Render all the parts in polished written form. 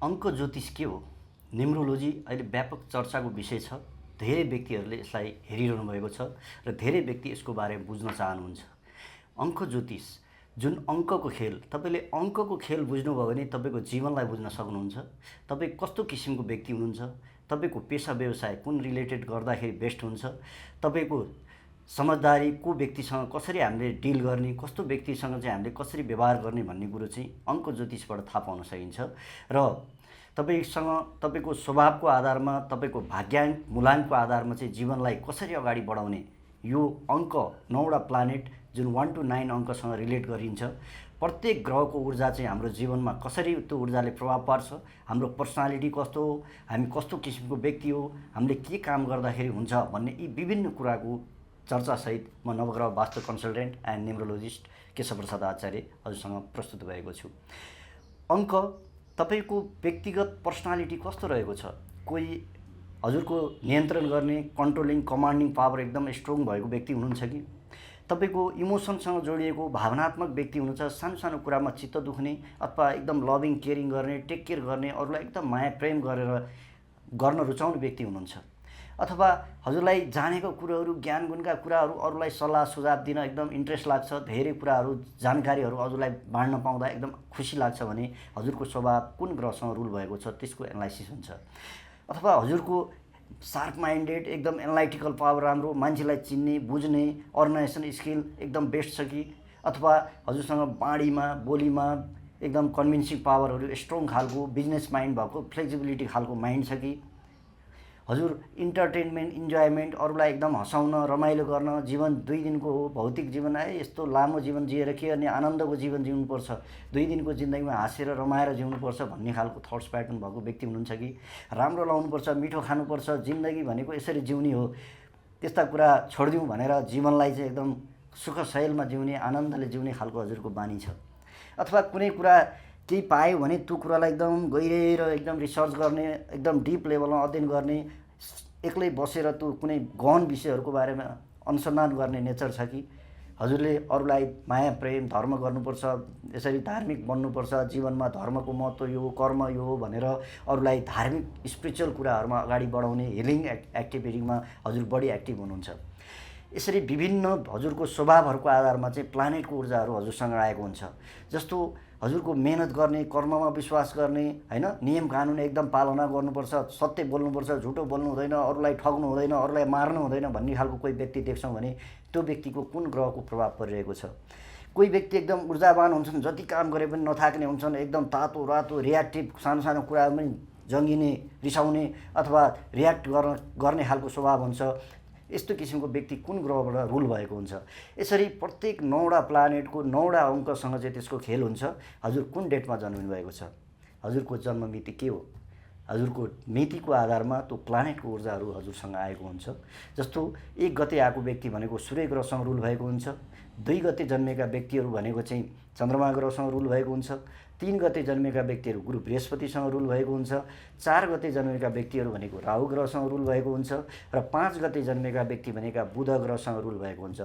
अङ्क ज्योतिष के हो? न्युमरोलोजी अहिले व्यापक चर्चाको विषय छ। धेरै व्यक्तिहरूले यसलाई हेरिरहनु भएको छ र धेरै व्यक्ति यसको बारेमा बुझ्न चाहनुहुन्छ। अङ्क ज्योतिष जुन अङ्कको खेल, तपाईँले अङ्कको खेल बुझ्नुभयो भने तपाईँको जीवनलाई बुझ्न सक्नुहुन्छ। तपाईँ कस्तो किसिमको व्यक्ति हुनुहुन्छ, तपाईँको पेसा व्यवसाय कुन रिलेटेड गर्दाखेरि बेस्ट हुन्छ, तपाईँको समझदारी को व्यक्तिसँग कसरी हामीले डिल गर्ने, कस्तो व्यक्तिसँग चाहिँ हामीले कसरी व्यवहार गर्ने भन्ने कुरो चाहिँ अङ्क ज्योतिषबाट थाहा पाउन सकिन्छ। र तपाईँसँग तपाईँको स्वभावको आधारमा, तपाईँको भाग्याङ्क मूलाङ्कको आधारमा चाहिँ जीवनलाई कसरी अगाडि बढाउने, यो अङ्क 9वटा प्लानेट जुन 1 to 9 अङ्कसँग रिलेट गरिन्छ। प्रत्येक ग्रहको ऊर्जा चाहिँ हाम्रो जीवनमा कसरी त्यो ऊर्जाले प्रभाव पार्छ, हाम्रो पर्सनालिटी कस्तो हो, हामी कस्तो किसिमको व्यक्ति हो, हामीले के काम गर्दाखेरि हुन्छ भन्ने यी विभिन्न कुराको चर्चासहित म नवग्रह वास्तु कन्सल्टेन्ट एन्ड न्युमरोलोजिस्ट केशव प्रसाद आचार्य हजुरसँग प्रस्तुत भएको छु। अङ्क तपाईँको व्यक्तिगत पर्सनालिटी कस्तो रहेको छ, कोही हजुरको नियन्त्रण गर्ने कन्ट्रोलिङ कमान्डिङ पावर एकदम स्ट्रङ भएको व्यक्ति हुनुहुन्छ कि तपाईँको इमोसनसँग जोडिएको भावनात्मक व्यक्ति हुनुहुन्छ, सानो सानो कुरामा चित्त दुख्ने अथवा एकदम लभिङ केयरिङ गर्ने, टेक केयर गर्ने, अरूलाई एकदम माया प्रेम गर्न रुचाउने व्यक्ति हुनुहुन्छ, अथवा हजुरलाई जानेको कुराहरू ज्ञान गुणका कुराहरू अरूलाई सल्लाह सुझाव दिन एकदम इन्ट्रेस्ट लाग्छ, धेरै कुराहरू जानकारीहरू हजुरलाई बाँड्न पाउँदा एकदम खुसी लाग्छ भने हजुरको स्वभाव कुन ग्रहसँग रुल भएको छ त्यसको एनालाइसिस हुन्छ। अथवा हजुरको शार्प माइन्डेड एकदम एनालाइटिकल पावर राम्रो, मान्छेलाई चिन्ने बुझ्ने अर्गनाइजेसन स्किल एकदम बेस्ट छ कि, अथवा हजुरसँग बाणीमा बोलीमा एकदम कन्भिन्सिङ पावरहरू स्ट्रङ खालको बिजनेस माइन्ड भएको फ्लेक्सिबिलिटी खालको माइन्ड छ कि, हजुर इन्टरटेनमेन्ट इन्जोयमेन्ट अरूलाई एकदम हँसाउन रमाइलो गर्न, जीवन 2 दिनको हो, भौतिक जीवन यस्तो लामो जीवन जिएर के गर्ने, आनन्दको जीवन जिउनुपर्छ, 2 दिनको जिन्दगीमा हाँसेर रमाएर जिउनुपर्छ भन्ने खालको थट्स प्याटर्न भएको व्यक्ति हुनुहुन्छ कि, राम्रो लाउनुपर्छ, मिठो खानुपर्छ, जिन्दगी भनेको यसरी जिउने हो, त्यस्ता कुरा छोडिदिउँ भनेर जीवनलाई चाहिँ एकदम सुखशैलमा जिउने आनन्दले जिउने खालको हजुरको बानी छ। अथवा कुनै कुरा केही पायो भने त्यो कुरालाई एकदम गहिरेर एकदम रिसर्च गर्ने, एकदम डिप लेभलमा अध्ययन गर्ने, एक्लै बसेर त्यो कुनै गहन विषयहरूको बारेमा अनुसन्धान गर्ने नेचर छ कि, हजुरले अरूलाई माया प्रेम धर्म गर्नुपर्छ, यसरी धार्मिक बन्नुपर्छ, जीवनमा धर्मको महत्त्व यो हो, कर्म यो हो भनेर अरूलाई धार्मिक स्पिरिचुअल कुराहरूमा अगाडि बढाउने हिलिङ एक्टिभिटीमा हजुर बढी एक्टिभ हुनुहुन्छ। यसरी विभिन्न हजुरको स्वभावहरूको आधारमा चाहिँ प्लानेटको ऊर्जाहरू हजुरसँग आएको हुन्छ। जस्तो हजुरको मेहनत गर्ने, कर्ममा विश्वास गर्ने, हैन, नियम कानुन एकदम पालना गर्नुपर्छ, सत्य बोल्नुपर्छ, झुटो बोल्नु हुँदैन, अरूलाई ठग्नु हुँदैन, अरूलाई मार्नु हुँदैन भन्ने खालको कोही व्यक्ति देख्छौँ भने त्यो व्यक्तिको कुन ग्रहको प्रभाव परिरहेको छ। कोही व्यक्ति एकदम ऊर्जावान हुन्छन्, जति काम गरे पनि नथाक्ने हुन्छन्, एकदम तातो रातो रियाक्टिभ, सानो सानो कुरामा पनि जङ्गिने रिसाउने अथवा रियाक्ट गर्ने खालको स्वभाव हुन्छ। यस्तो किसिमको व्यक्ति कुन ग्रहबाट रुल भएको हुन्छ। यसरी प्रत्येक 9वटा प्लानेटको 9वटा अङ्कसँग चाहिँ त्यसको खेल हुन्छ। हजुर कुन डेटमा जन्मिनु भएको छ, हजुरको जन्म मिति के हो, हजुरको मितिको आधारमा त्यो प्लानेटको ऊर्जाहरू हजुरसँग आएको हुन्छ। जस्तो 1 गते आएको व्यक्ति भनेको सूर्य ग्रहसँग रुल भएको हुन्छ, 2 गते जन्मेका व्यक्तिहरू भनेको चाहिँ चन्द्रमा ग्रहसँग रुल भएको हुन्छ, 3 गते जन्मेका व्यक्तिहरू गुरु बृहस्पतिसँग रुल भएको हुन्छ, 4 गते जन्मेका व्यक्तिहरू भनेको राहु ग्रहसँग रुल भएको हुन्छ र 5 गते जन्मेका व्यक्ति भनेका बुध ग्रहसँग रुल भएको हुन्छ।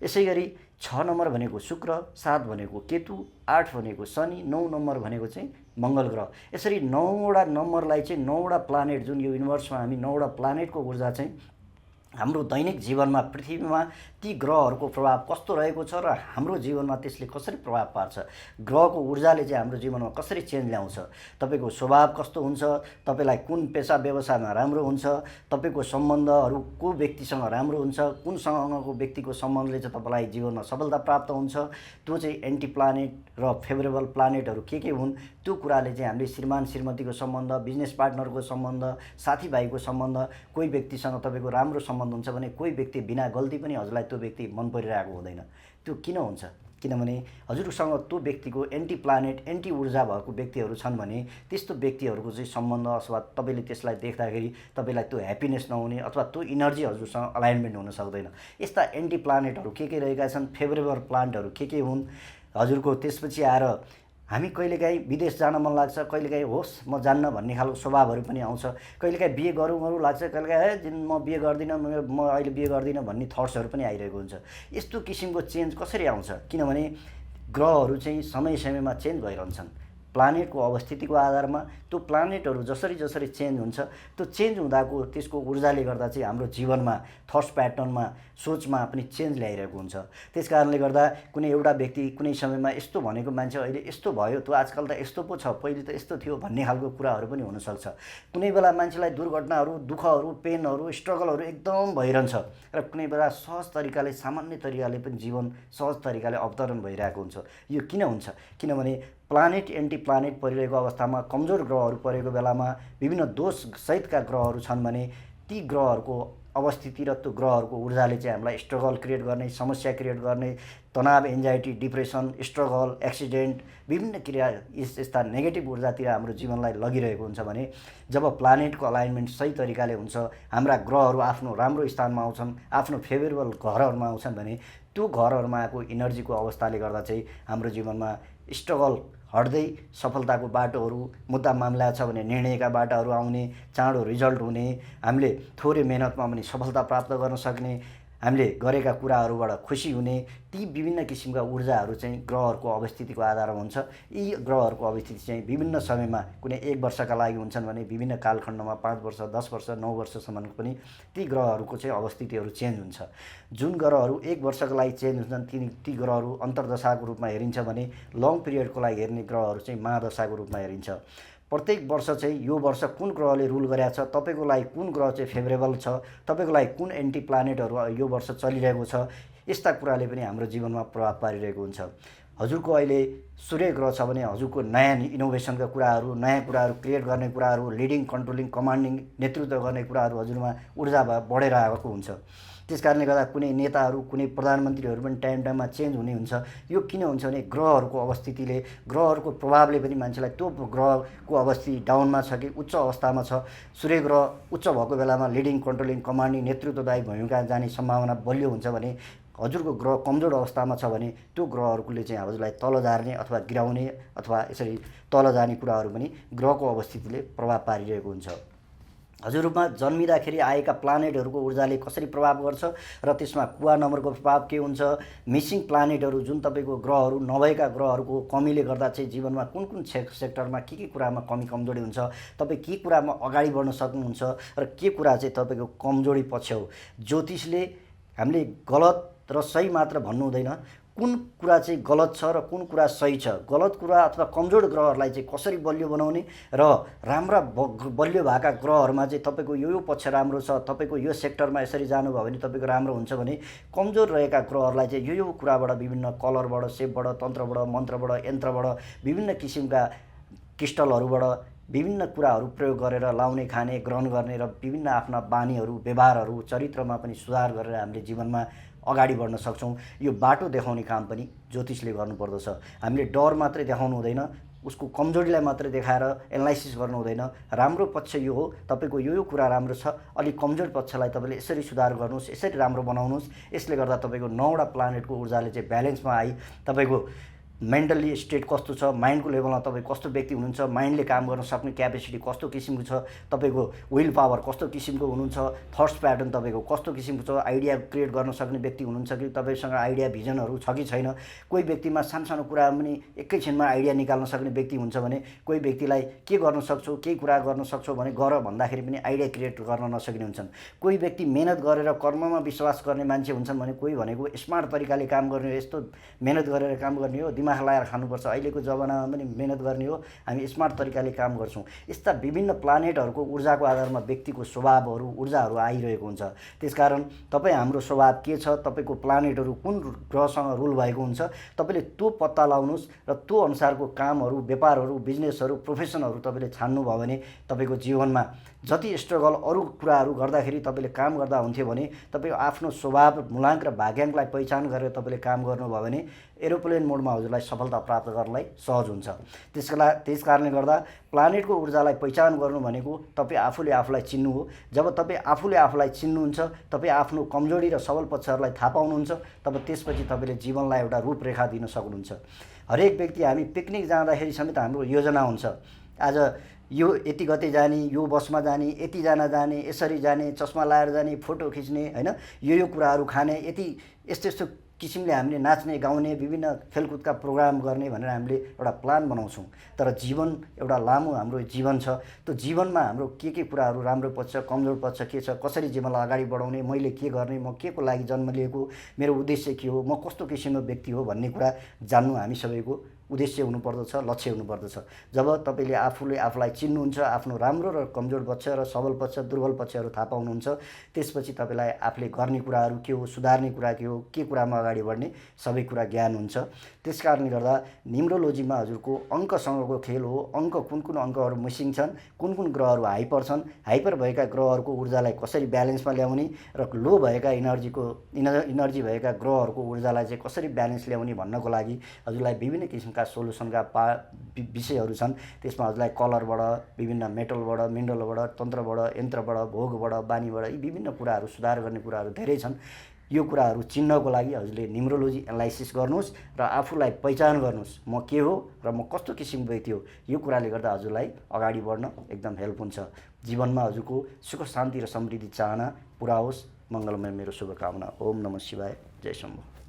यसै गरी 6 नम्बर भनेको शुक्र, 7 भनेको केतु, 8 भनेको शनि, 9 नम्बर भनेको चाहिँ मङ्गल ग्रह। यसरी 9वटा नम्बरलाई चाहिँ 9वटा प्लानेट जुन यो युनिभर्समा हामी 9वटा प्लानेटको ऊर्जा चाहिँ हाम्रो दैनिक जीवनमा पृथ्वीमा ती ग्रहहरूको प्रभाव कस्तो रहेको छ र हाम्रो जीवनमा त्यसले कसरी प्रभाव पार्छ, ग्रहको ऊर्जाले चाहिँ हाम्रो जीवनमा कसरी चेन्ज ल्याउँछ, तपाईँको स्वभाव कस्तो हुन्छ, तपाईँलाई कुन पेसा व्यवसायमा राम्रो हुन्छ, तपाईँको सम्बन्धहरू को व्यक्तिसँग राम्रो हुन्छ, कुनसँगको व्यक्तिको सम्बन्धले चाहिँ तपाईँलाई जीवनमा सफलता प्राप्त हुन्छ, त्यो चाहिँ एन्टी प्लानेट र फेभरेबल प्लानेटहरू के हुन्, त्यो कुराले चाहिँ हामीले श्रीमान श्रीमतीको सम्बन्ध, बिजनेस पार्टनरको सम्बन्ध, साथीभाइको सम्बन्ध, कोही व्यक्तिसँग तपाईँको राम्रो सम्बन्ध हुन्छ भने कोही व्यक्ति बिना गल्ती पनि हजुरलाई त्यो व्यक्ति मन परिरहेको हुँदैन। त्यो किन हुन्छ? किनभने हजुरसँग त्यो व्यक्तिको एन्टी प्लानेट एन्टी ऊर्जा भएको व्यक्तिहरू छन् भने त्यस्तो व्यक्तिहरूको चाहिँ सम्बन्ध अथवा तपाईँले त्यसलाई देख्दाखेरि तपाईँलाई त्यो ह्याप्पिनेस नहुने अथवा त्यो इनर्जी हजुरसँग अलाइनमेन्ट हुन सक्दैन। यस्ता एन्टी प्लानेटहरू के रहेका छन्, फेभरेबल प्लानेटहरू के हुन् हजुरको। त्यसपछि आएर हामी कहिलेकाहीँ विदेश जान मन लाग्छ, कहिलेकाहीँ होस् म जान्न भन्ने खालको स्वभावहरू पनि आउँछ, कहिलेकाहीँ बिहे गरौँ लाग्छ, कहिलेकाहीँ म बिहे गर्दिनँ, म अहिले बिहे गर्दिनँ भन्ने थट्सहरू पनि आइरहेको हुन्छ। यस्तो किसिमको चेन्ज कसरी आउँछ? किनभने ग्रहहरू चाहिँ समय समयमा चेन्ज भइरहन्छन्। प्लानेटको अवस्थितिको आधारमा त्यो प्लानेटहरू जसरी जसरी चेन्ज हुन्छ त्यो चेन्ज हुँदाको त्यसको ऊर्जाले गर्दा चाहिँ हाम्रो जीवनमा थट्स प्याटर्नमा सोचमा पनि चेन्ज ल्याइरहेको हुन्छ। त्यस कारणले गर्दा कुनै एउटा व्यक्ति कुनै समयमा यस्तो भनेको मान्छे अहिले यस्तो भयो, त्यो आजकल त यस्तो पो छ, पहिले त यस्तो थियो भन्ने खालको कुराहरू पनि हुनसक्छ। कुनै बेला मान्छेलाई दुर्घटनाहरू, दुःखहरू, पेनहरू, स्ट्रगलहरू एकदम भइरहन्छ र कुनै बेला सहज तरिकाले, सामान्य तरिकाले पनि जीवन सहज तरिकाले अवतरण भइरहेको हुन्छ। यो किन हुन्छ? किनभने प्लानेट एन्टी प्लानेट परिरहेको अवस्थामा, कमजोर ग्रहहरू परेको बेलामा विभिन्न दोष सहितका ग्रहहरू छन् भने ती ग्रहहरूको अवस्थिति र त्यो ग्रहहरूको ऊर्जाले चाहिँ हामीलाई स्ट्रगल क्रिएट गर्ने, समस्या क्रिएट गर्ने, तनाव, एन्जाइटी, डिप्रेसन, स्ट्रगल, एक्सिडेन्ट, विभिन्न क्रिया यस्ता नेगेटिभ ऊर्जातिर हाम्रो जीवनलाई लगिरहेको हुन्छ भने जब प्लानेटको अलाइनमेन्ट सही तरिकाले हुन्छ, हाम्रा ग्रहहरू आफ्नो राम्रो स्थानमा आउँछन्, आफ्नो फेभरेबल घरहरूमा आउँछन् भने त्यो घरहरूमा आएको इनर्जीको अवस्थाले गर्दा चाहिँ हाम्रो जीवनमा स्ट्रगल हट्दै सफलताको बाटोहरू, मुद्दा मामला छ भने निर्णयका बाटाहरू आउने, चाँडो रिजल्ट हुने, हामीले थोरै मेहनतमा पनि सफलता प्राप्त गर्न सक्ने, हामीले गरेका कुराहरूबाट खुसी हुने, ती विभिन्न किसिमका ऊर्जाहरू चाहिँ ग्रहहरूको अवस्थितिको आधारमा हुन्छ। यी ग्रहहरूको अवस्थिति चाहिँ विभिन्न समयमा कुनै 1 वर्षका लागि हुन्छन् भने विभिन्न कालखण्डमा 5 वर्ष, 10 वर्ष, 9 वर्षसम्मको पनि ती ग्रहहरूको चाहिँ अवस्थितिहरू चेन्ज हुन्छ। जुन ग्रहहरू 1 वर्षको लागि चेन्ज हुन्छन् ती ग्रहहरू अन्तर्दशाको रूपमा हेरिन्छ भने लङ पिरियडको लागि हेर्ने ग्रहहरू चाहिँ महादशाको रूपमा हेरिन्छ। प्रत्येक वर्ष चाहिँ यो वर्ष कुन ग्रहले रुल गरेको छ, तपाईँको लागि कुन ग्रह चाहिँ फेभरेबल छ, तपाईँको लागि कुन एन्टी प्लानेटहरू यो वर्ष चलिरहेको छ, यस्ता कुराले पनि हाम्रो जीवनमा प्रभाव पारिरहेको हुन्छ। हजुरको अहिले सूर्य ग्रह छ भने हजुरको नयाँ इनोभेसनका कुराहरू, नयाँ कुराहरू क्रिएट गर्ने कुराहरू, लिडिङ, कन्ट्रोलिङ, कमान्डिङ, नेतृत्व गर्ने कुराहरू हजुरमा ऊर्जा बढेर आएको हुन्छ। त्यस कारणले गर्दा कुनै नेताहरू, कुनै प्रधानमन्त्रीहरू पनि टाइम टाइममा चेन्ज हुने हुन्छ। यो किन हुन्छ भने ग्रहहरूको अवस्थितिले, ग्रहहरूको प्रभावले पनि मान्छेलाई त्यो ग्रहको अवस्थिति डाउनमा छ कि उच्च अवस्थामा छ। सूर्य ग्रह उच्च भएको बेलामा लिडिङ, कन्ट्रोलिङ, कमान्डिङ, नेतृत्वदायी भूमिका जाने सम्भावना बलियो हुन्छ भने हजुरको ग्रह कमजोर अवस्थामा छ भने त्यो ग्रहहरूले चाहिँ हजुरलाई तल झार्ने अथवा गिराउने अथवा यसरी तल जाने कुराहरू पनि ग्रहको अवस्थितिले प्रभाव पारिरहेको हुन्छ। हजुरमा जन्मिँदाखेरि आएका प्लानेटहरूको ऊर्जाले कसरी प्रभाव गर्छ र त्यसमा कुवा नम्बरको प्रभाव के हुन्छ, मिसिङ प्लानेटहरू जुन तपाईँको ग्रहहरू नभएका ग्रहहरूको कमीले गर्दा चाहिँ जीवनमा कुन कुन सेक्टरमा के कुरामा कमी कमजोरी हुन्छ, तपाईँ के कुरामा अगाडि बढ्न सक्नुहुन्छ र के कुरा चाहिँ तपाईँको कमजोरी पक्ष हो। ज्योतिषले हामीले गलत र सही मात्र भन्नु हुँदैन, कुन कुरा चाहिँ गलत छ र कुन कुरा सही छ, गलत कुरा अथवा कमजोर ग्रहहरूलाई चाहिँ कसरी बलियो बनाउने र राम्रा बलियो भएका ग्रहहरूमा चाहिँ तपाईँको यो पक्ष राम्रो छ, तपाईँको यो सेक्टरमा यसरी जानुभयो भने तपाईँको राम्रो हुन्छ भने कमजोर रहेका ग्रहहरूलाई चाहिँ यो कुराबाट विभिन्न कलरबाट, सेपबाट, तन्त्रबाट, मन्त्रबाट, यन्त्रबाट, विभिन्न किसिमका क्रिस्टलहरूबाट विभिन्न कुराहरू प्रयोग गरेर लाउने, खाने, ग्रहण गर्ने र विभिन्न आफ्ना बानीहरू, व्यवहारहरू, चरित्रमा पनि सुधार गरेर हामीले जीवनमा अगाडि बढ्न सक्छौँ। यो बाटो देखाउने काम पनि ज्योतिषले गर्नुपर्दछ। हामीले डर मात्रै देखाउनु हुँदैन, उसको कमजोरीलाई मात्रै देखाएर एनालाइसिस गर्नु हुँदैन। राम्रो पक्ष यो हो, तपाईँको यो कुरा राम्रो छ, अलिक कमजोर पक्षलाई तपाईँले यसरी सुधार गर्नुहोस्, यसरी राम्रो बनाउनुहोस्। यसले गर्दा तपाईँको 9वटा प्लानेटको ऊर्जाले चाहिँ ब्यालेन्समा आई तपाईँको मेन्टली स्टेट कस्तो छ, माइन्डको लेभलमा तपाईँ कस्तो व्यक्ति हुनुहुन्छ, माइन्डले काम गर्न सक्ने क्यापेसिटी कस्तो किसिमको छ, तपाईँको विल पावर कस्तो किसिमको हुनुहुन्छ, थट्स प्याटर्न तपाईँको कस्तो किसिमको छ, आइडिया क्रिएट गर्न सक्ने व्यक्ति हुनुहुन्छ कि तपाईँसँग आइडिया भिजनहरू छ कि छैन। कोही व्यक्तिमा सानो कुरा पनि एकैछिनमा आइडिया निकाल्न सक्ने व्यक्ति हुन्छ भने कोही व्यक्तिलाई के गर्न सक्छौ, केही कुरा गर्न सक्छौ भने गर भन्दाखेरि पनि आइडिया क्रिएट गर्न नसक्ने हुन्छन्। कोही व्यक्ति मेहनत गरेर कर्ममा विश्वास गर्ने मान्छे हुन्छन् भने कोही भनेको स्मार्ट तरिकाले काम गर्ने हो, यस्तो मेहनत गरेर काम गर्ने हो, दिमाग लगाएर खानुपर्छ, अहिलेको जमानामा पनि मेहनत गर्ने हो, हामी स्मार्ट तरिकाले काम गर्छौँ। यस्ता विभिन्न प्लानेटहरूको ऊर्जाको आधारमा व्यक्तिको स्वभावहरू, ऊर्जाहरू आइरहेको हुन्छ। त्यसकारण तपाईँ हाम्रो स्वभाव के छ, तपाईँको प्लानेटहरू कुन ग्रहसँग रुल भएको हुन्छ, तपाईँले त्यो पत्ता लगाउनुहोस् र त्यो अनुसारको कामहरू, व्यापारहरू, बिजनेसहरू, प्रोफेसनहरू तपाईँले छान्नुभयो भने तपाईँको जीवनमा जति स्ट्रगल अरू कुराहरू गर्दाखेरि तपाईँले काम गर्दा हुन्थ्यो भने तपाईँको आफ्नो स्वभाव, मूलाङ्क र भाग्याङ्कलाई पहिचान गरेर तपाईँले काम गर्नुभयो भने एरोप्लेन मोडमा हजुरलाई सफलता प्राप्त गर्नलाई सहज हुन्छ। त्यस कारणले गर्दा प्लानेटको ऊर्जालाई पहिचान गर्नु भनेको तपाईँ आफूले आफूलाई चिन्नु हो। जब तपाईँ आफूले आफूलाई चिन्नुहुन्छ, तपाईँ आफ्नो कमजोरी र सबल पक्षहरूलाई थाहा पाउनुहुन्छ, तब त्यसपछि तपाईँले जीवनलाई एउटा रूपरेखा दिन सक्नुहुन्छ। हरेक व्यक्ति हामी पिकनिक जाँदाखेरि समेत हाम्रो योजना हुन्छ, आज यो यति गते जाने, यो बसमा जाने, यतिजना जाने, यसरी जाने, चस्मा लाएर जाने, फोटो खिच्ने, हैन, यो कुराहरू खाने, यति यस्तो किसिमले हामीले नाच्ने गाउने विभिन्न खेलकुदका प्रोग्राम गर्ने भनेर हामीले एउटा प्लान बनाउँछौँ। तर जीवन एउटा लामो हाम्रो जीवन छ। त्यो जीवनमा हाम्रो के कुराहरू राम्रो पक्ष कमजोर पक्ष के छ, कसरी जीवनलाई अगाडि बढाउने, मैले के गर्ने, म के को लागि जन्म लिएको, मेरो उद्देश्य के हो, म कस्तो किसिमको व्यक्ति हो भन्ने कुरा जान्नु हामी सबैको उद्देश्य हुनुपर्दछ, लक्ष्य हुनुपर्दछ। जब तपाईँले आफूले आफूलाई चिन्नुहुन्छ, आफ्नो राम्रो र कमजोर पक्ष र सबल पक्ष दुर्बल पक्षहरू थाहा पाउनुहुन्छ, त्यसपछि तपाईँलाई आफूले गर्ने कुराहरू के हो, सुधार्ने कुरा के हो, के कुरामा अगाडि बढ्ने सबै कुरा ज्ञान हुन्छ। त्यस कारणले गर्दा न्युमरोलोजीमा हजुरको अङ्कसँगको खेल हो। अङ्क कुन कुन अङ्कहरू मिसिङ छन्, कुन कुन ग्रहहरू हाइपर छन्, हाइपर भएका ग्रहहरूको ऊर्जालाई कसरी ब्यालेन्समा ल्याउने र लो भएका इनर्जी भएका ग्रहहरूको ऊर्जालाई चाहिँ कसरी ब्यालेन्स ल्याउने भन्नको लागि हजुरलाई विभिन्न किसिमका सोलुसनका विषयहरू छन्। त्यसमा हजुरलाई कलरबाट, विभिन्न मेटलबाट, मिनरलबाट, तन्त्रबाट, यन्त्रबाट, भोगबाट, बानीबाट यी विभिन्न कुराहरू सुधार गर्ने कुराहरू धेरै छन्। यो कुराहरू चिन्नको लागि हजुरले न्युमरोलोजी एनालाइसिस गर्नुहोस् र आफूलाई पहिचान गर्नुहोस्, म के हो र म कस्तो किसिमको व्यक्ति हो। यो कुराले गर्दा हजुरलाई अगाडि बढ्न एकदम हेल्प हुन्छ। जीवनमा हजुरको सुख शान्ति र समृद्धि चाहना पुरा होस्। मङ्गलमय मेरो शुभकामना। ओम नमः शिवाय। जय शम्भु।